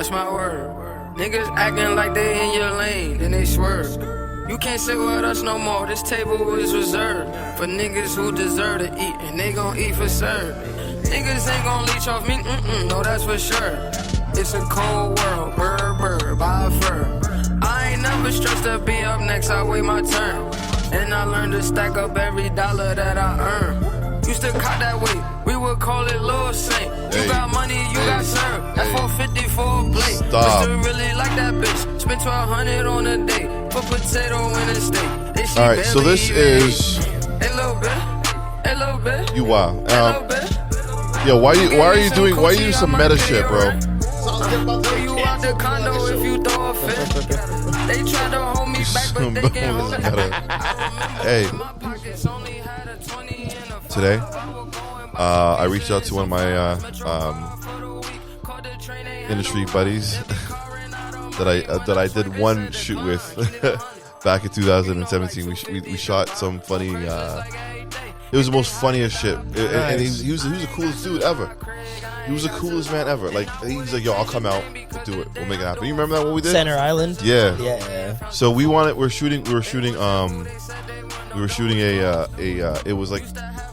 That's my word. Niggas acting like they in your lane, then they swerve. You can't sit with us no more, this table is reserved for niggas who deserve to eat, and they gon' eat for serve. Niggas ain't gon' leech off me, no, that's for sure. It's a cold world, bird, by a fur. I ain't never stressed to be up next, I wait my turn. And I learned to stack up every dollar that I earn. Used to cop that weight, we would call it Lil Saint. You got money, you got served. That's 450 for a plate. Used to really like that bitch. Spent 1,200 on a date. Put potato in a steak. All right, so this is a little bit. You wow. Yo, why are you doing some meta shit, bro? You out the condo if you throw a fit. They try to hold me back, but they can't hold it. Hey, today, I reached out to one of my industry buddies that I did one shoot with back in 2017. We shot some funny. It was the most funniest shit, and he was the coolest dude ever. He was the coolest man ever. Like he's like, yo, I'll come out, we'll do it, we'll make it happen. You remember that what we did? Center Island. Yeah. So we were shooting a it was like,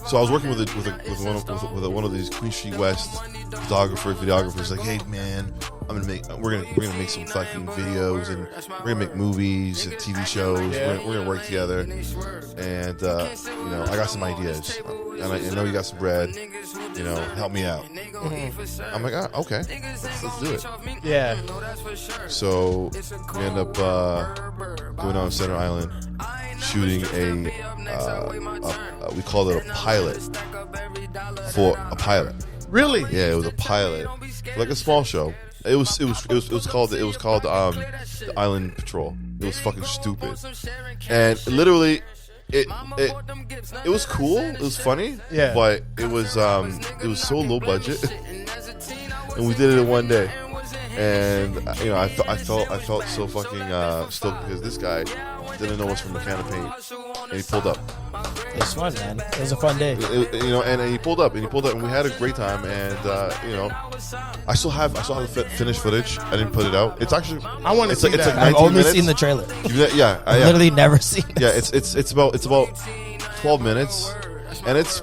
so I was working with one of these Queen Street West videographers. Like, hey man, we're gonna make some fucking videos, and we're gonna make movies and TV shows. We're gonna work together, and you know, I got some ideas, and I know you got some bread. You know, help me out. Mm-hmm. I'm like, okay, let's do it. Yeah. So we end up going on Center Island, shooting we called it a pilot for a pilot. Really? Yeah, it was a pilot, like a small show. It was called the Island Patrol. It was fucking stupid, and literally. It was cool. It was funny. Yeah. But it was so low budget, and we did it in one day. And you know, I felt so fucking stoked because this guy didn't know us from a can of paint, and he pulled up. It was fun, man. It was a fun day. You know, and he pulled up, and we had a great time. And you know, I still have the finished footage. I didn't put it out. It's actually I want to see that. It's like I've only minutes. seen the trailer. Yeah, I've literally never seen it. Yeah, it's about 12 minutes, and it's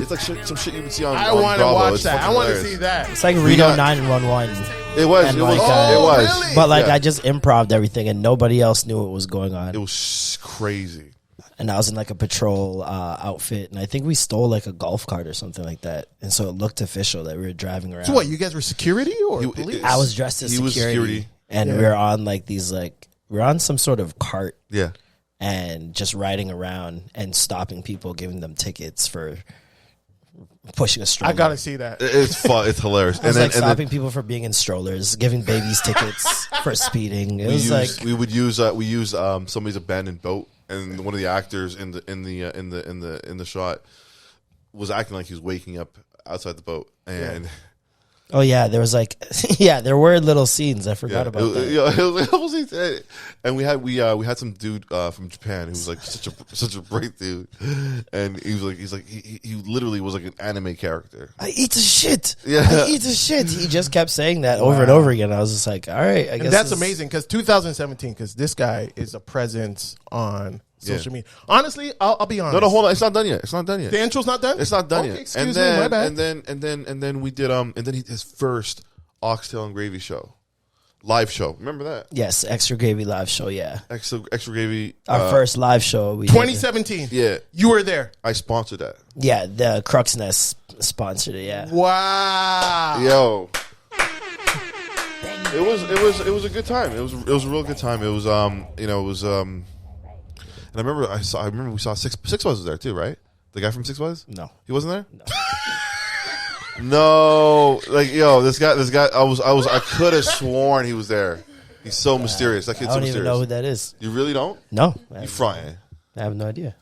like some shit you would see on I on want to Bravo. watch It's that. I fucking want to hilarious. see that. It's like Reno 911. It was. And It was. like, It was. really? But like, Yeah. I just improv'd everything, and nobody else knew what was going on. It was crazy. And I was in like a patrol outfit, and I think we stole like a golf cart or something like that, and so it looked official that we were driving around. So what? You guys were security or police? I was dressed as He was security. and we were on like these we're on some sort of cart, Yeah. and just riding around and stopping people, giving them tickets for pushing a stroller. I gotta see that. It's fun. It's hilarious. It was like stopping people for being in strollers, giving babies tickets for speeding. It was like we use somebody's abandoned boat, and one of the actors in the shot was acting like he was waking up outside the boat, and oh yeah, there was like there were little scenes. I forgot about that. Yeah, it was a couple scenes, and we had some dude from Japan who was like such a great dude, and he literally was like an anime character. I eat the shit. Yeah. I eat the shit. He just kept saying that over and over again. I was just like, all right, I guess And that's amazing because 2017, because this guy is a presence on social media. Honestly, I'll be honest. No, hold on. It's not done yet. The intro's not done? It's not done Okay, yet. excuse me, my bad. And then we did his first Oxtail and Gravy show, live show. Remember that? Yes, Extra Gravy live show. Yeah, Extra Gravy. our first live show. We 2017. Yeah, You were there. I sponsored that. Yeah, the Crux Nest sponsored it. Yeah. Wow. Yo. It was a good time. It was a real good time. It was and I remember we saw Six was there too, right? The guy from Six Was? No, He wasn't there? No. Like, yo, this guy I could have sworn he was there. He's so mysterious. That kid's I so don't mysterious. even know who that is. You really don't? No, You fronting. I have no idea.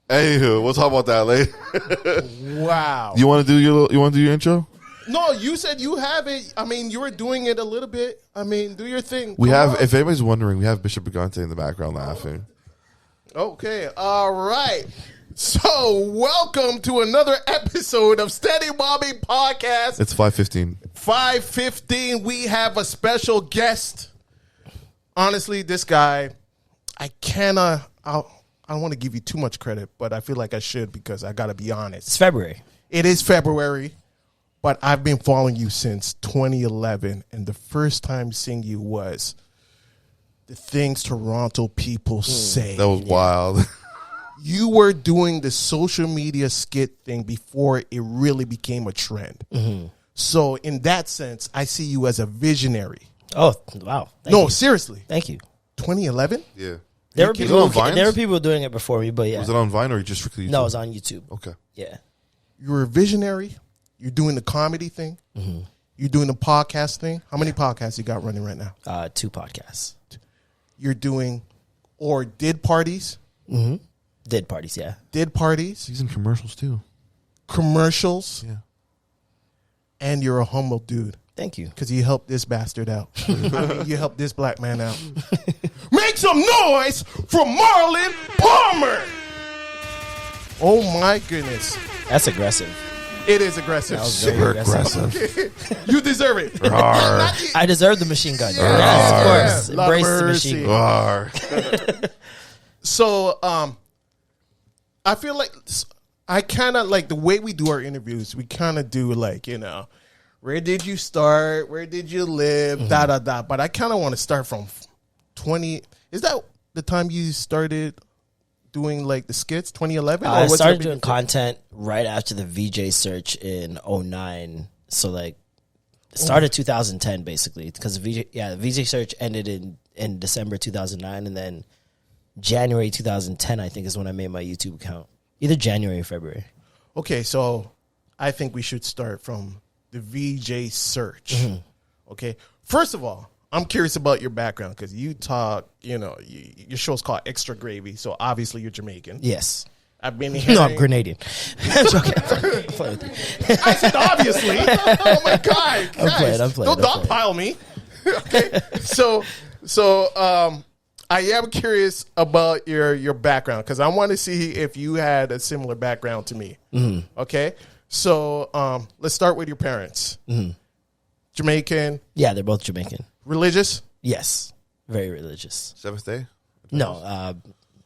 Anywho, we'll talk about that later. Wow. You want to do your intro? No, you said you have it. I mean, you were doing it a little bit. I mean, do your thing. We Come have, on. if anybody's wondering, we have Bishop Brigante in the background laughing. Okay, all right. So, welcome to another episode of Steady Mobbin Podcast. It's 5:15. 5:15. We have a special guest. Honestly, this guy, I don't want to give you too much credit, but I feel like I should because I got to be honest. It's February. It is February, but I've been following you since 2011, and the first time seeing you was the things Toronto people say. That was wild. You were doing the social media skit thing before it really became a trend. Mm-hmm. So in that sense, I see you as a visionary. Oh, wow. Thank No, you. seriously. Thank you. 2011? Yeah. There were Was it people. on Vines? There were people doing it before me, but yeah. Was it on Vine or just strictly YouTube? No, it was on YouTube. Okay. Yeah. You're a visionary. You're doing the comedy thing. Mm-hmm. You're doing the podcast thing. How many podcasts you got running right now? 2 podcasts. You're doing or did parties. Mm-hmm. Did parties, yeah. Did parties. He's in commercials too. Commercials. Yeah. And you're a humble dude. Thank you. Because you helped this bastard out. I mean, you helped this black man out. Make some noise for Marlon Palmer. Oh my goodness. That's aggressive. It is aggressive. That was very Super aggressive. aggressive. You deserve it. Rawr. I deserve the machine gun. Yeah. Yes, of course. Lord of Embrace the mercy. machine gun. Rawr. So, I feel like I kind of like the way we do our interviews. We kind of do like, where did you start? Where did you live? Mm-hmm. But I kind of want to start from 20. Is that the time you started doing like the skits? 2011? I started doing content right after the VJ search in 2009. So like, it started 2010 basically because the VJ search ended in December 2009, and then January 2010 I think is when I made my YouTube account. Either January or February. Okay, so I think we should start from the VJ search. Mm-hmm. Okay, first of all, I'm curious about your background because you talk, your show's called Extra Gravy, so obviously you're Jamaican. Yes. I've been hearing. No, I'm Grenadian. I'm joking. I'm playing with you. I said obviously. Oh my God, guys, I'm playing. Don't dogpile me. Okay, so I am curious about your background because I want to see if you had a similar background to me. Mm-hmm. Okay, so let's start with your parents. Mm-hmm. Jamaican. Yeah, they're both Jamaican. Religious? Yes. Very religious. Seventh Day? No,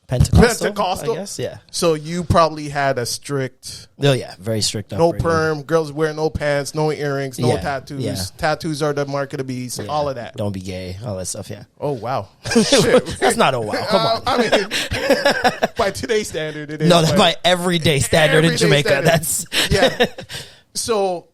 Pentecostal. Pentecostal? I guess, yeah. So you probably had a strict, Oh, yeah, very strict. no upbringing. perm, girls wear no pants, no earrings, no Yeah, tattoos. yeah. Tattoos are the mark of the beast, Yeah. all of that. Don't be gay, all that stuff, yeah. Oh, wow. Shit. That's not a wow, come on. I mean, by today's standard, it is. No, that's but- my everyday standard in Everyday Jamaica. standard. That's Yeah. So,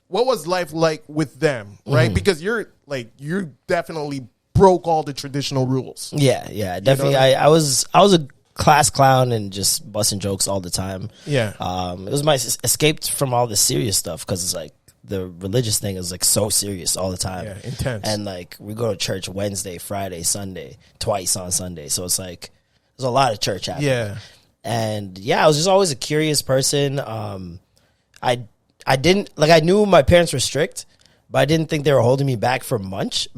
what was life like with them, right? Mm-hmm. Because you definitely broke all the traditional rules. yeah, definitely. know? I was a class clown and just busting jokes all the time. Yeah. It was my escape from all the serious stuff because it's like the religious thing is like so serious all the time. Yeah, intense. And like we go to church Wednesday, Friday, Sunday, twice on Sunday. So it's like there's a lot of church happening. Yeah. And yeah, I was just always a curious person. I didn't like, I knew my parents were strict, but I didn't think they were holding me back for much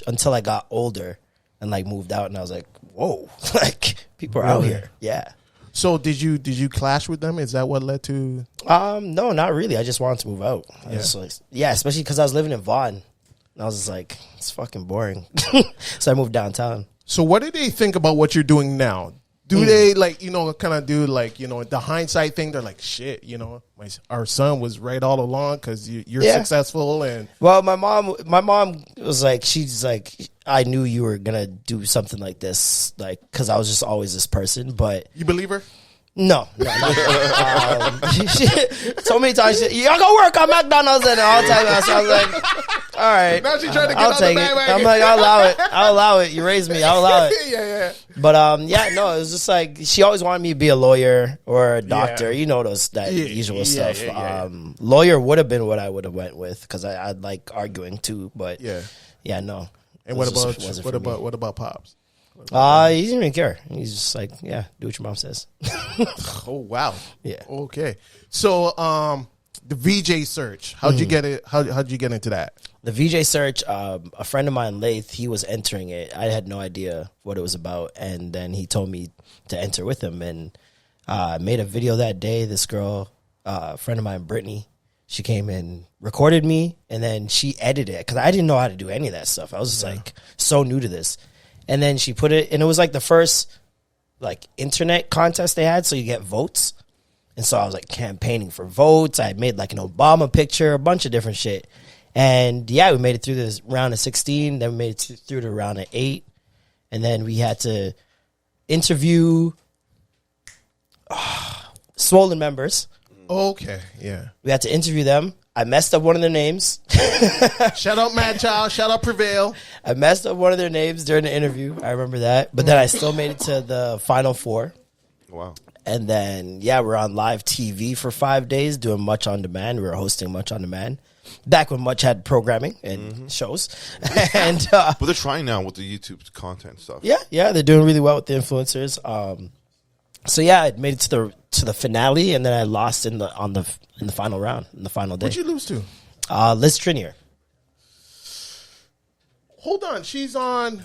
until I got older and like moved out, and I was like, whoa, like people are out Really? here. Yeah. So did you clash with them? Is that what led to? No, not really. I just wanted to move out. I was like, especially because I was living in Vaughan. And I was just like, it's fucking boring. So I moved downtown. So what do they think about what you're doing now? Do they kind of do the hindsight thing? They're like, shit, our son was right all along because you're Yeah. successful and Well, my mom was like, she's like, I knew you were gonna do something like this, like, because I was just always this person. But you believe her? no, she, so many times, y'all go work on McDonald's and all the time. So I was like, all right, Now she's trying to get I'll on the take it. bandwagon. I'm like, I'll allow it. You raised me, I'll allow it. yeah. But no, it was just like she always wanted me to be a lawyer or a doctor. Yeah. You know that usual stuff. Yeah. Lawyer would have been what I would have went with because I like arguing too. But Yeah. no. And It what just wasn't for me. about Pops? He didn't even care. He's just like, yeah, do what your mom says. Oh wow. Yeah. Okay. So the VJ search. How'd you get it? How'd you get into that? The VJ search, a friend of mine, Lath, he was entering it. I had no idea what it was about. And then he told me to enter with him. And I made a video that day. This girl, a friend of mine, Brittany, she came and recorded me. And then she edited it because I didn't know how to do any of that stuff. I was just like so new to this. And then she put it, and it was like the first like internet contest they had. So you get votes. And so I was like campaigning for votes. I made like an Obama picture, a bunch of different shit. And yeah, we made it through this round of 16. Then we made it through the round of 8. And then we had to interview Swollen members. Okay, yeah. We had to interview them. I messed up one of their names. Shout out Mad Child. Shout out Prevail. I messed up one of their names during the interview. I remember that. But then I still made it to the final 4. Wow. And then, yeah, we're on live TV for 5 days doing Much on Demand. We were hosting Much on Demand. Back when Much had programming and shows. And but they're trying now with the YouTube content stuff. Yeah, they're doing really well with the influencers. So yeah, I made it to the finale, and then I lost in the final round, in the final day. Who'd you lose to? Liz Trinier. Hold on, she's on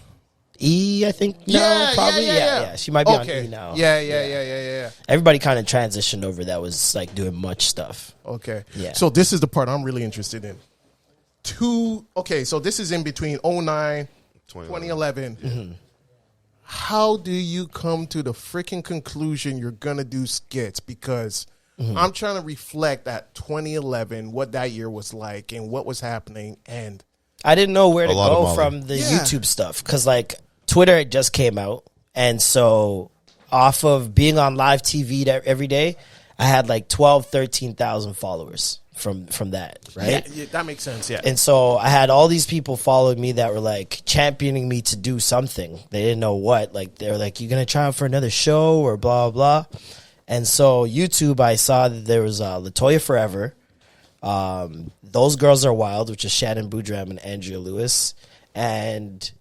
E, I think. No, probably. Yeah. She might be on E now. Yeah. Everybody kind of transitioned over that was like doing Much stuff. Okay. Yeah. So this is the part I'm really interested in. So this is in between 09, 2011. Mm-hmm. How do you come to the freaking conclusion you're going to do skits? Because I'm trying to reflect at 2011, what that year was like and what was happening. And I didn't know where to lot of go Molly. from the YouTube stuff because like Twitter had just came out. And so off of being on live TV every day, I had like 12, 13,000 followers from that, right? Yeah, that makes sense, yeah. And so I had all these people following me that were like championing me to do something. They didn't know what. Like they were like, "You gonna try out for another show or blah blah blah." And so YouTube, I saw that there was Latoya Forever, Those Girls Are Wild, which is Shannon Boudram and Andrea Lewis, and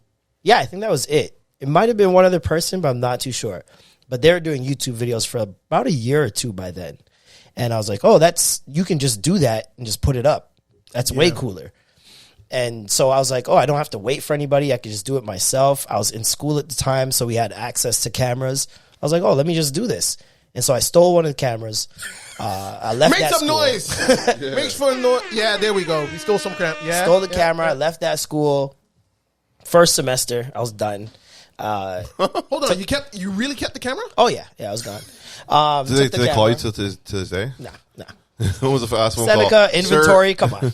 yeah, I think that was it. It might have been one other person, but I'm not too sure. But they were doing YouTube videos for about a year or two by then. And I was like, oh, you can just do that and just put it up. That's way cooler. And so I was like, oh, I don't have to wait for anybody. I could just do it myself. I was in school at the time, so we had access to cameras. I was like, oh, let me just do this. And so I stole one of the cameras. I left Make that some school. noise. Make some noise. Yeah, there we go. We stole some crap. Yeah. Stole the camera. I left that school. First semester, I was done. Hold on. You really kept the camera? Oh, yeah. Yeah, I was gone. Did they call you to this day? Nah. What was the last one Seneca, called? inventory. Come on.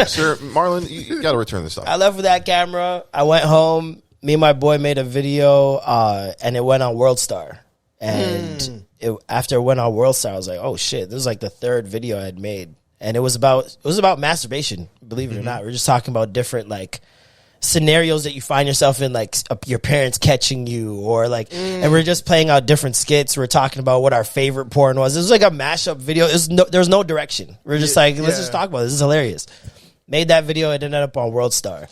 Sir, Marlon, you got to return this stuff. I left with that camera. I went home. Me and my boy made a video, and it went on World Star. And after it went on World Star, I was like, oh shit, this was like the 3rd video I had made. And it was about masturbation, believe it or not. We're just talking about different like scenarios that you find yourself in, like your parents catching you, or like, and we're just playing out different skits. We're talking about what our favorite porn was. It was like a mashup video. There was no direction. We're just like, let's just talk about this. This is hilarious. Made that video. It ended up on World Star.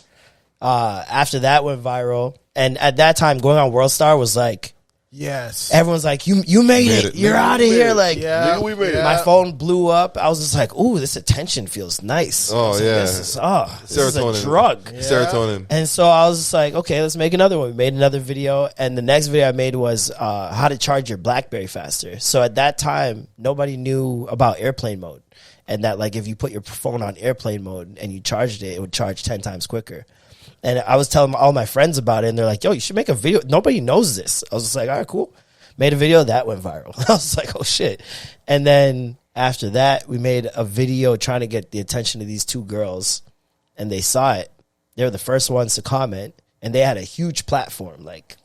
After that went viral, and at that time, going on World Star was like, yes, everyone's like, you made it. You're out of here. Like, yeah, we made it. my phone blew up. I was just like, ooh, this attention feels nice. Oh, like, yeah. this is a drug. Serotonin. And so I was just like, okay, let's make another one. We made another video, and the next video I made was how to charge your BlackBerry faster. So at that time, nobody knew about airplane mode, and that like if you put your phone on airplane mode and you charged it, it would charge 10 times quicker. And I was telling all my friends about it, and they're like, yo, you should make a video. Nobody knows this. I was just like, all right, cool. Made a video. That went viral. I was like, oh, shit. And then after that, we made a video trying to get the attention of these 2 girls, and they saw it. They were the first ones to comment, and they had a huge platform, like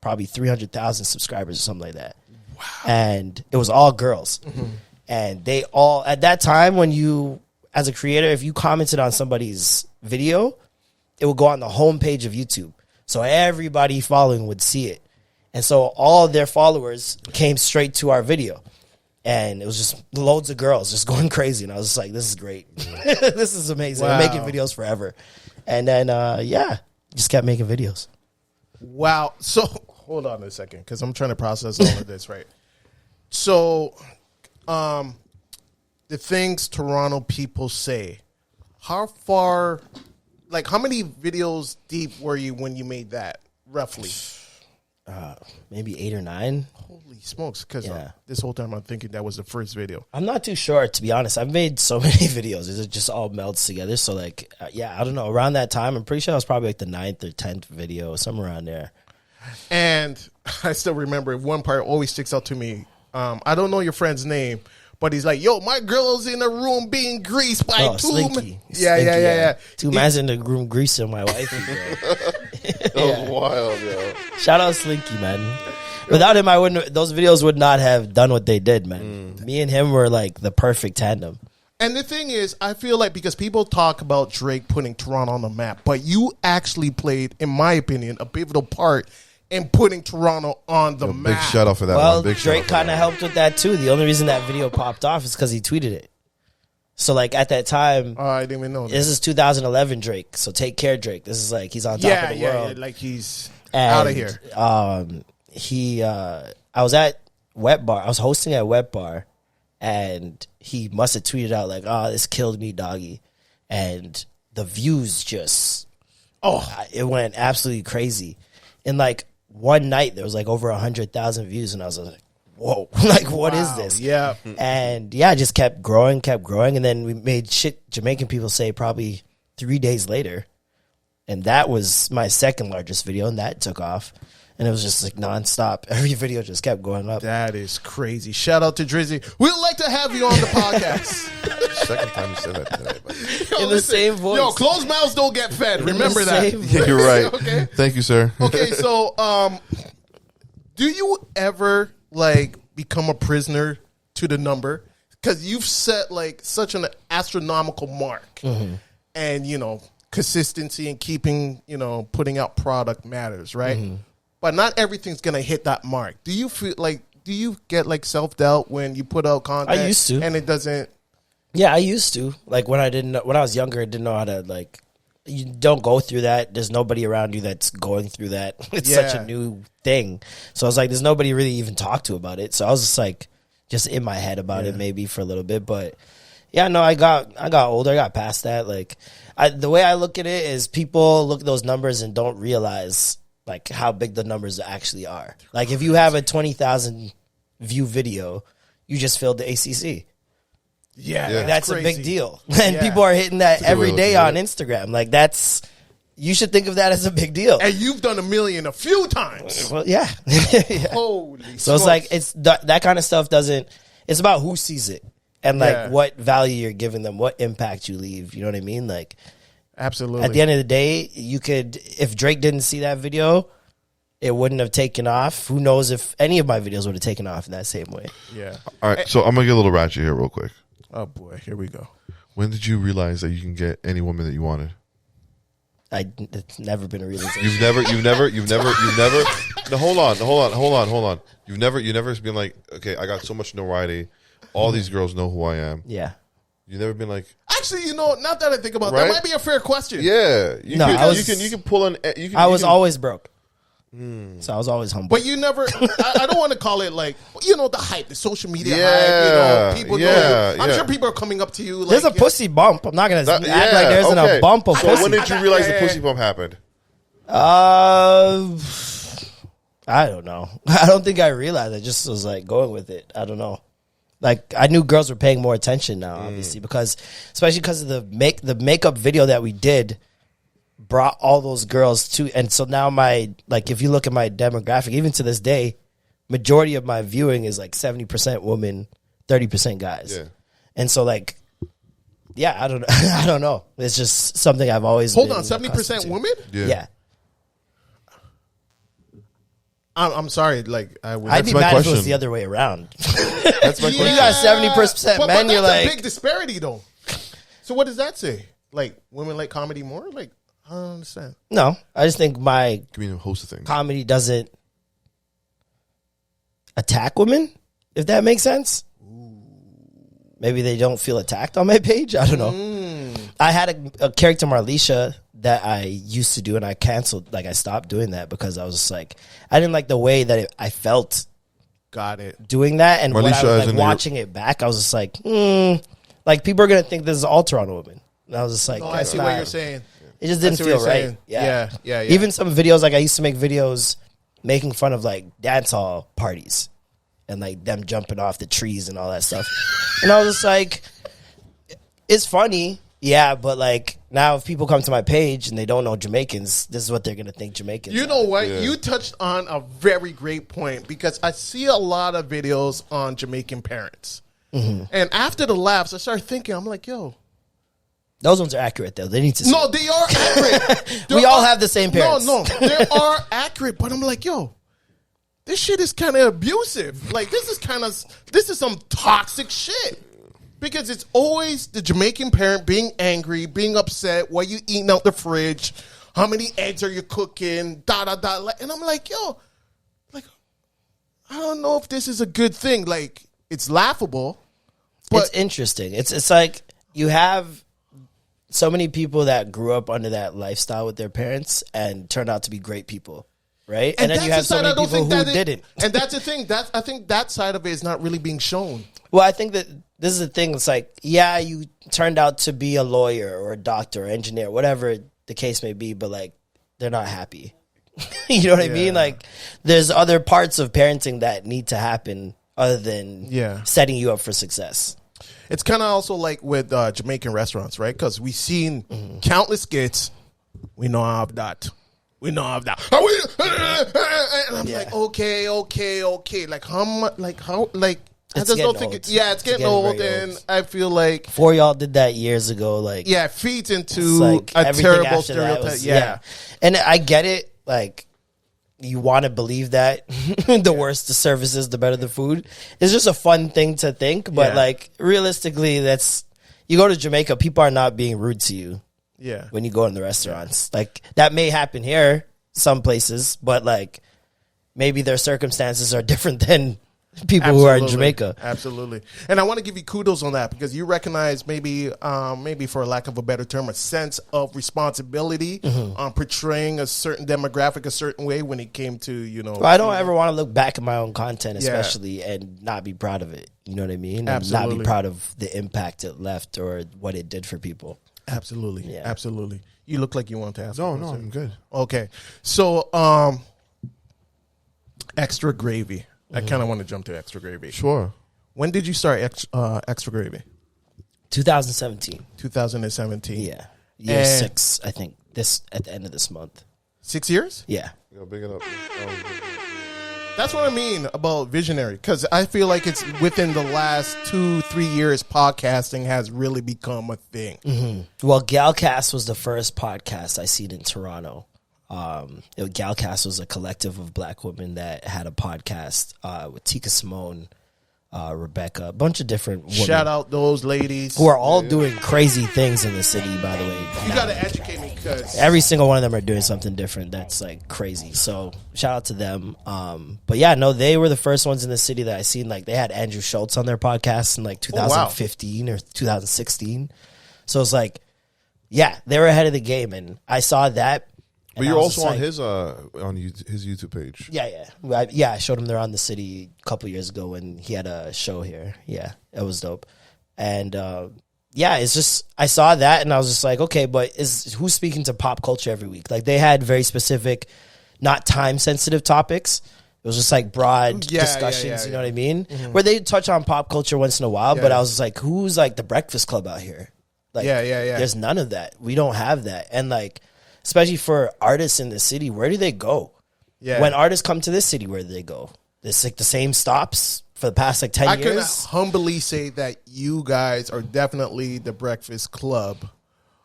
probably 300,000 subscribers or something like that. Wow. And it was all girls. Mm-hmm. And they all, at that time, when you, as a creator, if you commented on somebody's video, it would go on the homepage of YouTube. So everybody following would see it. And so all of their followers came straight to our video. And it was just loads of girls just going crazy. And I was just like, this is great. This is amazing. Wow. I'm making videos forever. And then, just kept making videos. Wow. So hold on a second, because I'm trying to process all of this, right? So the things Toronto people say, how far, like how many videos deep were you when you made that, roughly? Maybe 8 or 9. Holy smokes, because Yeah. this whole time I'm thinking that was the first video. I'm not too sure, to be honest. I've made so many videos. It just all melts together. So, like, yeah, I don't know. Around that time, I'm pretty sure I was probably like the 9th or 10th video, somewhere around there. And I still remember one part always sticks out to me. I don't know your friend's name, but he's like, yo, my girl's in the room being greased by two Slinky. Yeah. 2 mans in the room greasing my wife. That was wild, yo. Shout out Slinky, man. Without him, those videos would not have done what they did, man. Me and him were like the perfect tandem. And the thing is, I feel like because people talk about Drake putting Toronto on the map, but you actually played, in my opinion, a pivotal part in putting Toronto on the map. Big shout out for that Well, one. Big Drake shout out kind of helped with that too. The only reason that video popped off is because he tweeted it. So, like, at that time, Oh, I didn't even know that. this is 2011 Drake. So take care, Drake. This is like he's on top Yeah, of the world. yeah, like he's And, out of here. I was at Wet Bar. I was hosting at Wet Bar, and he must have tweeted out like, "Oh, this killed me, doggy," and the views just, it went absolutely crazy. In like one night, there was like over 100,000 views, and I was like, "Whoa, like what is this?" Yeah. And yeah, it just kept growing, and then we made shit Jamaican people say probably 3 days later. And that was my second largest video, and that took off. And it was just like nonstop. Every video just kept going up. That is crazy. Shout out to Drizzy. We'd like to have you on the podcast. Second time you said that today. But In the same voice. Yo, closed mouths don't get fed. Remember the that. same yeah, you're right. Okay. Thank you, sir. Okay, so do you ever like become a prisoner to the number? Because you've set like such an astronomical mark, and you know consistency and keeping putting out product matters, right? But not everything's gonna hit that mark. Do you feel like? Do you get like self-doubt when you put out content? I used to. and it doesn't. Yeah, I used to. Like when I was younger, I didn't know how to like. You don't go through that. There's nobody around you that's going through that. It's such Yeah. a new thing. So I was like, there's nobody really even talk to about it. So I was just like, just in my head about it maybe for a little bit. But yeah, no, I got older. I got past that. Like the way I look at it is people look at those numbers and don't realize like how big the numbers actually are. Like if you have a 20,000 view video, you just filled the ACC. Yeah, That's a crazy. big deal. And Yeah. people are hitting that a good way every to day look at on it. Instagram. Like you should think of that as a big deal. And you've done 1 million a few times. Well, yeah. Yeah. Holy So it's smokes. like that kind of stuff doesn't. It's about who sees it and like Yeah. what value you're giving them, what impact you leave. You know what I mean? Like Absolutely. at the end of the day, you could if Drake didn't see that video, it wouldn't have taken off. Who knows if any of my videos would have taken off in that same way? Yeah. All right, so I'm gonna get a little ratchet here, real quick. Oh boy, here we go. When did you realize that you can get any woman that you wanted? It's never been a realization. You've never. No, hold on. You've never been like, okay, I got so much notoriety. All these girls know who I am. Yeah. You've never been like, Actually, not that I think about it, Right? that might be a fair question. yeah. No, I was- you can pull an. I was always broke. So I was always humble. But you never, I don't want to call it like, the hype, the social media Yeah, hype, people yeah, I'm yeah. sure people are coming up to you like. There's a pussy bump. I'm not going to act like there's a bump of So pussy. when did you realize the Yeah. pussy bump happened? I don't know. I don't think I realized. I just was like going with it. I don't know. Like I knew girls were paying more attention now, obviously, especially because of the makeup video that we did brought all those girls to, and so now if you look at my demographic, even to this day, majority of my viewing is like 70% women, 30% guys. Yeah. And so like, yeah, I don't know. I don't know. It's just something I've always Hold been on, 70% accustomed to. women? Yeah. I'm sorry, like I would. I'd be my mad if it was question. the other way around. That's my You question. got 70% but men, that's you're a like- big disparity though. So what does that say? Like women like comedy more? Like I don't understand. No, I just think my Give me a host of things. comedy doesn't attack women, if that makes sense. Maybe they don't feel attacked on my page. I don't know. I had a character, Marlisha, that I used to do, and I canceled. Like I stopped doing that because I was just like, I didn't like the way that I felt Got it. doing that. And when I Marlisha was is like in watching it back, I was just like, like people are gonna think this is all Toronto women. And I was just like, Oh, I see what you're saying. It just didn't I see what feel you're right. saying. Yeah. Yeah. Even some videos, like I used to make videos making fun of like dance hall parties and like them jumping off the trees and all that stuff. And I was just like, it's funny. Yeah, but like now if people come to my page and they don't know Jamaicans, this is what they're going to think Jamaicans You are. know what? Yeah. You touched on a very great point because I see a lot of videos on Jamaican parents. Mm-hmm. And after the laughs, I started thinking, I'm like, yo. Those ones are accurate though. They need to see. No, they are accurate. We all have the same parents. No, they are accurate. But I'm like, yo, this shit is kind of abusive. Like, this is some toxic shit. Because it's always the Jamaican parent being angry, being upset, what you eating out the fridge, how many eggs are you cooking, da-da-da. And I'm like, yo, like, I don't know if this is a good thing. Like, it's laughable. But It's interesting. It's like you have so many people that grew up under that lifestyle with their parents and turned out to be great people, right? And then you have that's the so side I many don't people think who that didn't. And that's the thing. I think that side of it is not really being shown. Well, I think that this is the thing. It's like, yeah, you turned out to be a lawyer or a doctor or engineer, whatever the case may be, but like they're not happy. You know what I mean? Like there's other parts of parenting that need to happen other than setting you up for success. It's kind of also like with Jamaican restaurants, right? Because we've seen countless skits. We know how that. We know how that. And I'm like, okay. Like how much? Like how? Like I It's just don't getting think. old. It's getting old, very and old. I feel like Before y'all did that years ago, like it feeds into it's like a everything terrible after that stereotype. was- yeah. And I get it. Like you want to believe that the worse the service is, the better the food. It's just a fun thing to think, but Yeah. like realistically, that's you go to Jamaica, people are not being rude to you. Yeah. When you go in the restaurants, like that may happen here, some places, but like maybe their circumstances are different than people who are in Jamaica. Absolutely. And I want to give you kudos on that because you recognize maybe for a lack of a better term, a sense of responsibility on portraying a certain demographic a certain way when it came to, Well, I don't ever want to look back at my own content, Yeah. especially, and not be proud of it. You know what I mean? And Absolutely. not be proud of the impact it left or what it did for people. Absolutely. Yeah. Absolutely. You look like you want to ask. No, a no, question. I'm good. Okay. So, extra gravy. I kind of want to jump to extra gravy. Sure. When did you start extra gravy? 2017. 2017. Yeah. Year And- 6, I think, at the end of this month. 6 years? Yeah. Yo, big it up. That's what I mean about visionary, because I feel like it's within the last 2-3 years, podcasting has really become a thing. Well, Galcast was the first podcast I seen in Toronto. Galcast was a collective of black women that had a podcast with Tika Simone, Rebecca, a bunch of different women. Shout out those ladies. Who are all doing crazy things in the city, by the way. You got to educate me because Every single one of them are doing something different that's like crazy. So shout out to them. But yeah, no, they were the first ones in the city that I seen. Like they had Andrew Schultz on their podcast in like 2015 or 2016. So it's like, yeah, they were ahead of the game, and I saw that. But and you're I was also just on like, his YouTube page. Yeah. I showed him they're on the city a couple years ago when he had a show here. Yeah, it was dope. And yeah, it's just I saw that and I was just like, okay, but who's speaking to pop culture every week? Like they had very specific, not time sensitive topics. It was just like broad discussions, you know what I mean? Where they touch on pop culture once in a while, but I was just like, who's like the Breakfast Club out here? Like, there's none of that. We don't have that. And like, especially for artists in the city, where do they go? Yeah. When artists come to this city, where do they go? It's like the same stops for the past like 10 I years. can humbly say that you guys are definitely the Breakfast Club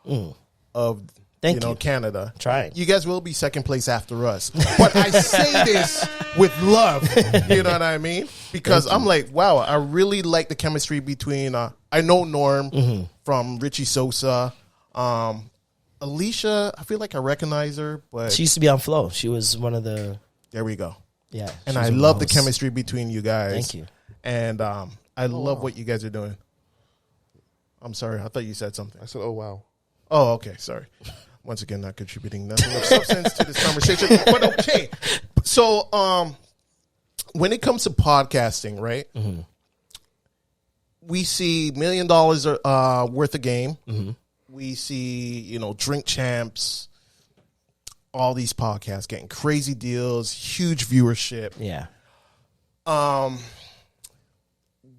of Thank you. Canada. Trying. You guys will be second place after us. But I say this with love. You know what I mean? Because I'm like, wow, I really like the chemistry between I know Norm from Richie Sosa. Alicia, I feel like I recognize her, but She used to be on Flow. She was one of the, there we go. yeah. And she I was one of love the hosts. chemistry between you guys. Thank you. And I love what you guys are doing. I'm sorry. I thought you said something. I said, "Oh wow." Oh, okay. Sorry. Once again, not contributing nothing of substance to this conversation. But okay. So, when it comes to podcasting, right? Mm-hmm. We see $1 million worth of game. Mm-hmm. We see, Drink Champs, all these podcasts getting crazy deals, huge viewership. Yeah.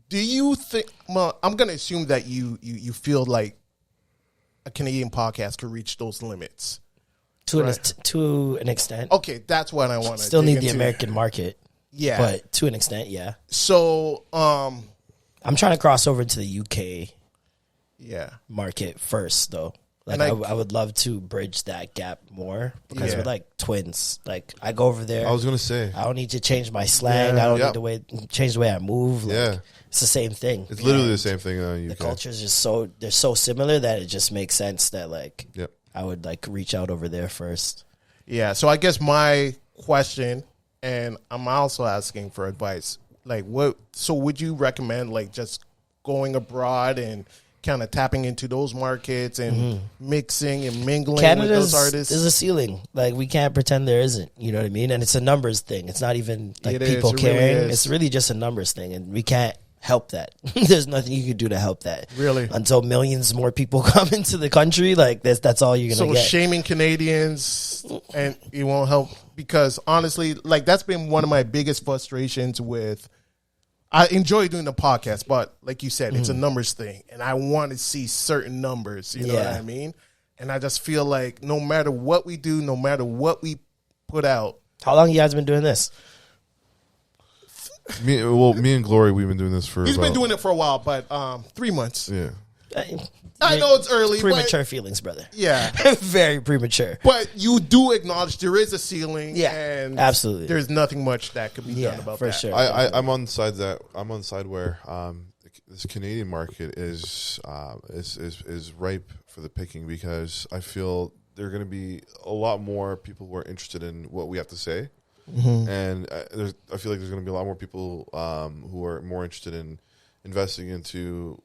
Do you think? Well, I'm going to assume that you feel like a Canadian podcast could reach those limits. To an extent. Okay, that's what I want to still need the American market. Yeah, but to an extent, yeah. So, I'm trying to cross over into the UK market first, though. Like I would love to bridge that gap more because we're like twins. Like I go over there. I was gonna say I don't need to change my slang. I don't need to change the way I move. Like, it's the same thing. It's literally the same thing in the UK. The cultures just they're so similar that it just makes sense that like I would like reach out over there first. Yeah. So I guess my question, and I'm also asking for advice. Like, so would you recommend like just going abroad and kind of tapping into those markets and mixing and mingling with those artists? There's a ceiling. Like we can't pretend there isn't. You know what I mean? And it's a numbers thing. It's not even like people caring. Really it's really just a numbers thing, and we can't help that. There's nothing you can do to help that. Really, until millions more people come into the country, like that's all you're gonna get. So shaming Canadians and it won't help, because honestly, like that's been one of my biggest frustrations with. I enjoy doing the podcast, but like you said, it's a numbers thing, and I want to see certain numbers. You know what I mean? And I just feel like no matter what we do, no matter what we put out. How long you guys been doing this? Me and Glory, we've been doing this for. He's been doing it for a while, but 3 months. Yeah. I know it's early. It's premature feelings, brother. Yeah. Very premature. But you do acknowledge there is a ceiling. Yeah, and absolutely. There's nothing much that could be done about for that. Sure. I'm on the side where this Canadian market is ripe for the picking, because I feel there are going to be a lot more people who are interested in what we have to say, and I feel like there's going to be a lot more people who are more interested in investing into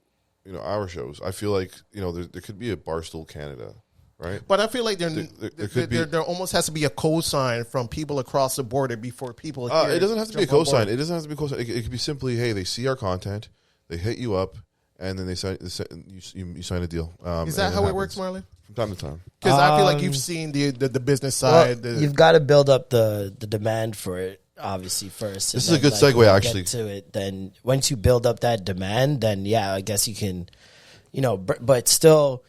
our shows. I feel like there could be a Barstool Canada, right? But I feel like there almost has to be a cosign from people across the border before people. It doesn't have to be a cosign. It doesn't have to be a cosign. It could be simply, hey, they see our content, they hit you up, and then you sign a deal. Is that how it works, Marlon? From time to time. Because I feel like you've seen the business side. You've got to build up the demand for it. Obviously, first. This is a good segue, actually. To it, then once you build up that demand, then I guess you can, but still,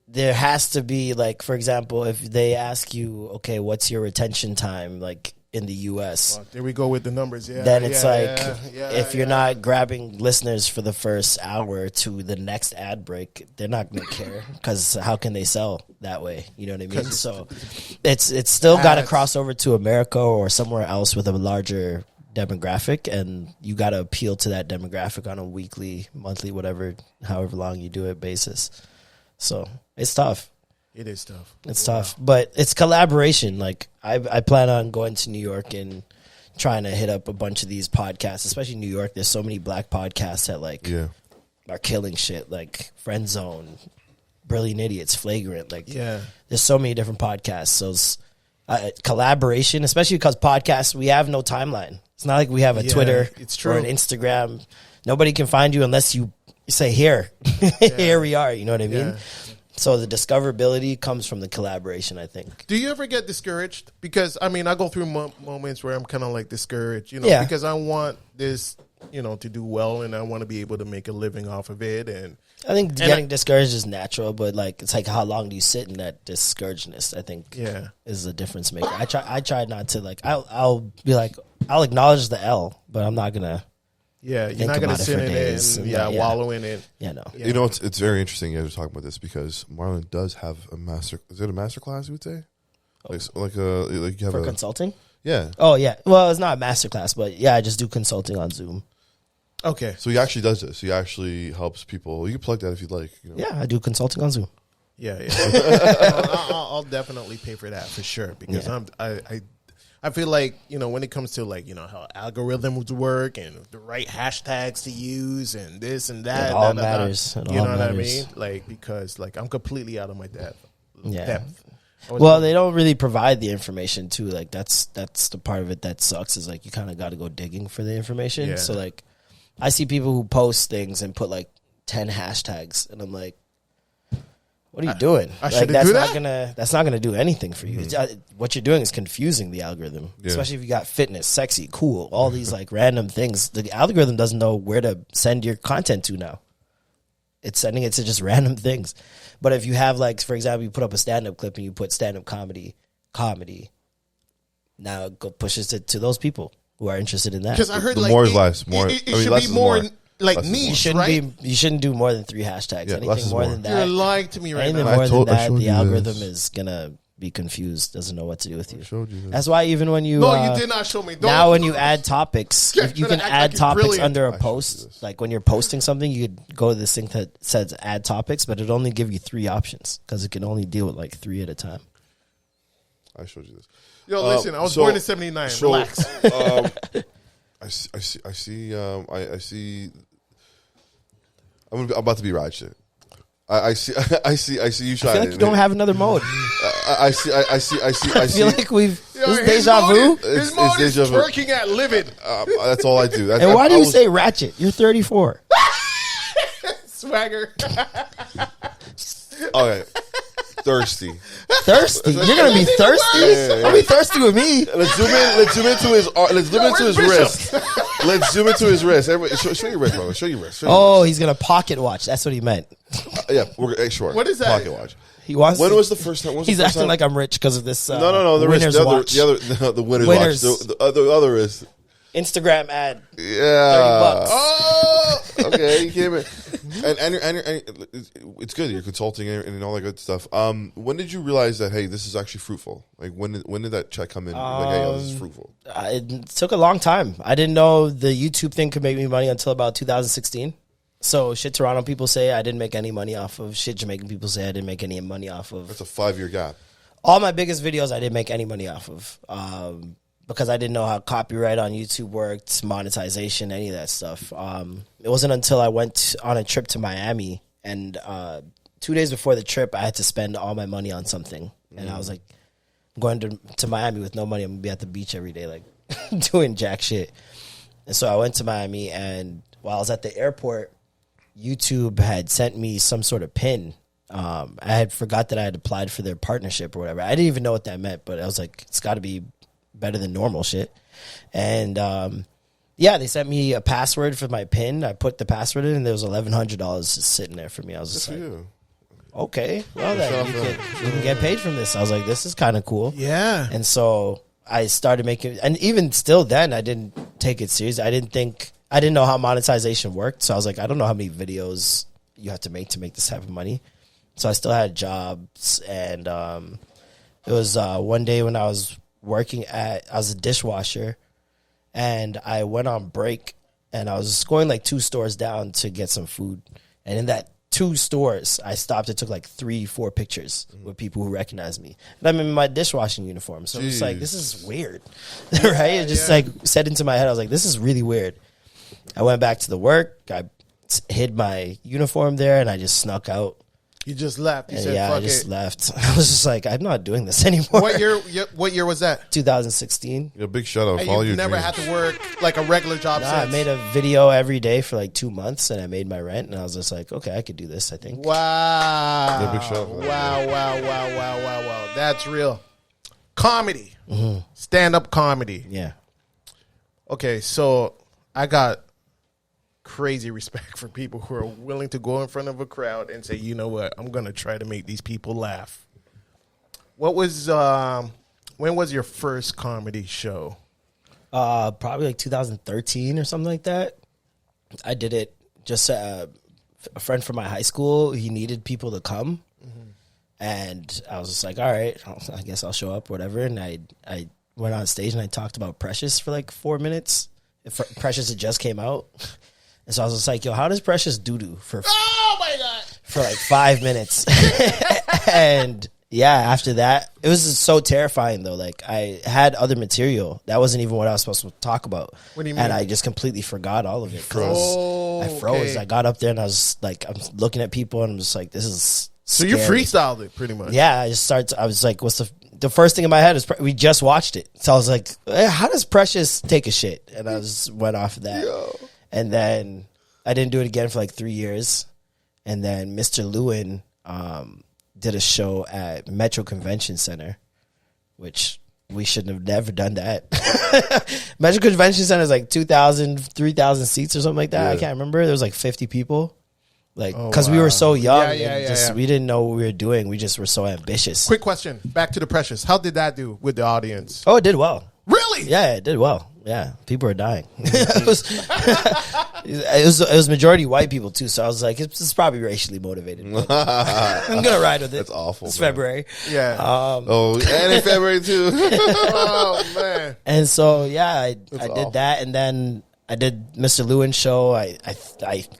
there has to be like, for example, if they ask you, okay, what's your retention time, like in the U.S. There we go with the numbers. Yeah, then it's if you're not grabbing listeners for the first hour to the next ad break, they're not going to care, because how can they sell that way? You know what I mean? So it's still got to cross over to America or somewhere else with a larger demographic, and you got to appeal to that demographic on a weekly, monthly, however long you do it basis. So it's tough. It is tough. It's tough, but it's collaboration. Like I plan on going to New York and trying to hit up a bunch of these podcasts, especially New York. There's so many black podcasts that are killing shit, like Friend Zone, Brilliant Idiots, Flagrant. There's so many different podcasts. So it's, collaboration, especially because podcasts, we have no timeline. It's not like we have a Twitter or an Instagram. Nobody can find you unless you say here, here we are. You know what I mean? Yeah. So the discoverability comes from the collaboration, I think. Do you ever get discouraged? Because, I mean, I go through moments where I'm kind of like discouraged, because I want this, to do well, and I want to be able to make a living off of it. And I think getting discouraged is natural, but it's like how long do you sit in that discouragedness, I think is a difference maker. I try not to, I'll be like, I'll acknowledge the L, but I'm not going to. Yeah, you're not going to sit in it and wallow in it. Yeah, no. Yeah. It's very interesting you guys are talking about this, because Marlon does have a master. Is it a master class, you would say? Like you have for consulting? Yeah. Oh, yeah. Well, it's not a master class, but I just do consulting on Zoom. Okay. So he actually does this. He actually helps people. You can plug that if you'd like. Yeah, I do consulting on Zoom. Yeah. I'll definitely pay for that for sure, because I feel like, when it comes to how algorithms work and the right hashtags to use and this and that. It all matters. You know what I mean? Because I'm completely out of my depth. Well, they don't really provide the information too. Like that's the part of it that sucks is like you kind of got to go digging for the information. Yeah. So like I see people who post things and put like 10 hashtags and I'm like, what are you doing? I like, shouldn't that's do not that? that's not gonna do anything for you. What you're doing is confusing the algorithm, especially if you got fitness, sexy, cool, all these like random things. The algorithm doesn't know where to send your content to now. It's sending it to just random things. But if you have like, for example, you put up a stand-up clip and you put stand-up comedy, now it pushes it to those people who are interested in that. Because I heard The like more is less. More. It I mean, should less be is more more. like Less is niche, more. You shouldn't do more than 3 hashtags. Yeah, less Anything is more more. than You're that, lying to me right anything now. more I than showed that, you the algorithm this. is gonna be confused. Doesn't know what to do with you. showed you this. That's why even when you No, you did not show me. Don't- now when you add topics, Yeah, if you trying can to act add like you're topics brilliant. under I a should do post, this. like when you're posting something, you could go to this thing that says add topics, but it only give you 3 options because it can only deal with like 3 at a time. I showed you this. Yo, listen, I was so- born in '79. so, Relax. I see. I'm about to be ratchet. I see you I feel shining. like you don't have another mode. I see. I feel like we've Yo, this is his deja mode vu. is- His It's mode is deja vu. twerking at Livid. That's all I do. And why do you say ratchet? You're 34. Swagger. Okay, thirsty. Thirsty? You're gonna be thirsty? Yeah. Don't be thirsty with me. Let's zoom into his. Let's zoom into his where's wrist. Let's zoom into his wrist. Everybody, show your wrist, bro. Show your wrist. Show your Oh, he's gonna pocket watch. That's what he meant. wrist. Yeah, we're sure. What is that? Pocket watch. He wants. When to- was the first time? He's acting like I'm rich because of this. No. The wrist. winner's The watch. other winner's Winners. watch. The other wrist. Instagram ad. Yeah. $30. Oh, Okay, you came in, and it's good. You're consulting and all that good stuff. When did you realize that hey, this is actually fruitful? Like when did that check come in? Like hey, this is fruitful. It took a long time. I didn't know the YouTube thing could make me money until about 2016. So shit Toronto people say I didn't make any money off of. Shit Jamaican people say I didn't make any money off of. That's a 5-year gap. All my biggest videos I didn't make any money off of. Because I didn't know how copyright on YouTube worked, monetization, any of that stuff. It wasn't until I went on a trip to Miami, and 2 days before the trip, I had to spend all my money on something. And I was like, I'm going to Miami with no money. I'm going to be at the beach every day, like doing jack shit. And so I went to Miami, and while I was at the airport, YouTube had sent me some sort of pin. I had forgot that I had applied for their partnership or whatever. I didn't even know what that meant, but I was like, it's got to be better than normal shit. And yeah, they sent me a password for my PIN. I put the password in, and there was $1,100 just sitting there for me. I was just Good like, for you. okay, well then you can get paid from this. I was like, this is kind of cool. yeah. And so I started making, and even still then, I didn't take it serious. I didn't know how monetization worked. So I was like, I don't know how many videos you have to make this type of money. So I still had jobs, and it was one day when I was I was a dishwasher, and I went on break, and I was just going like 2 stores down to get some food. And in that 2 stores, I stopped and took like 3-4 pictures with people who recognized me. And I'm in my dishwashing uniform. So I'm just like, Jeez. this is weird. Right? It just like set into my head. I was like, this is really weird. I went back to the work. I hid my uniform there, and I just snuck out. You just left. You And said, yeah, fuck I just it. left. I was just like, I'm not doing this anymore. What year was that? 2016. Yeah, big shout out And for all your you've never dreams. had to work like a regular job Nah, I since? made a video every day for like 2 months, and I made my rent, and I was just like, okay, I could do this, I think. Wow. Yeah, big shout out for that. Wow. That's real. Comedy. Stand-up comedy. Yeah. Okay, so I got crazy respect for people who are willing to go in front of a crowd and say, you know what, I'm going to try to make these people laugh. What was, when was your first comedy show? Probably like 2013 or something like that. I did it just a friend from my high school. He needed people to come, and I was just like, all right, I guess I'll show up, whatever. And I went on stage and I talked about Precious for like 4 minutes. Precious had just came out, and so I was just like, yo, how does Precious doo-doo for Oh, my God. for like 5 minutes? And yeah, after that, it was so terrifying though. Like I had other material that wasn't even what I was supposed to talk about. What do you mean? And I just completely forgot all of it. 'Cause I froze. Oh, I froze. okay. I got up there and I was like, I'm looking at people and I'm just like, this is So you scary. freestyled it pretty much. Yeah, I was like, what's the first thing in my head is we just watched it. So I was like, how does Precious take a shit? And I just went off of that. And then I didn't do it again for like 3 years. And then Mr. Lewin did a show at Metro Convention Center, which we shouldn't have never done that. Metro Convention Center is like 2,000, 3,000 seats or something like that. I can't remember. There was like 50 people. Like, because we were so young, we didn't know what we were doing. We just were so ambitious. Quick question, back to the Precious. How did that do with the audience? Oh, it did well. Really? Yeah, it did well. Yeah, people were dying. it was majority white people too. So I was like, it's probably racially motivated. I'm gonna ride with it. That's awful. It's man. February. Yeah. And in February too. Oh man. And so I did that, and then I did Mr. Lewin's show. I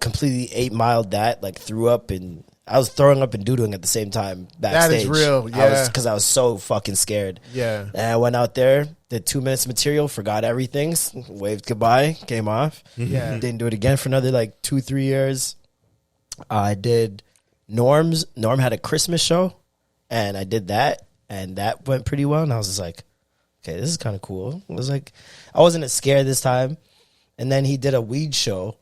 completely 8-miled that, like threw up, and I was throwing up and doodling at the same time backstage. That is real, yeah. Because I was so fucking scared. Yeah. And I went out there, did 2 minutes material, forgot everything, waved goodbye, came off. Yeah. Didn't do it again for another like 2-3 years. I did Norm had a Christmas show, and I did that, and that went pretty well. And I was just like, okay, this is kind of cool. It was like, I wasn't as scared this time. And then he did a weed show.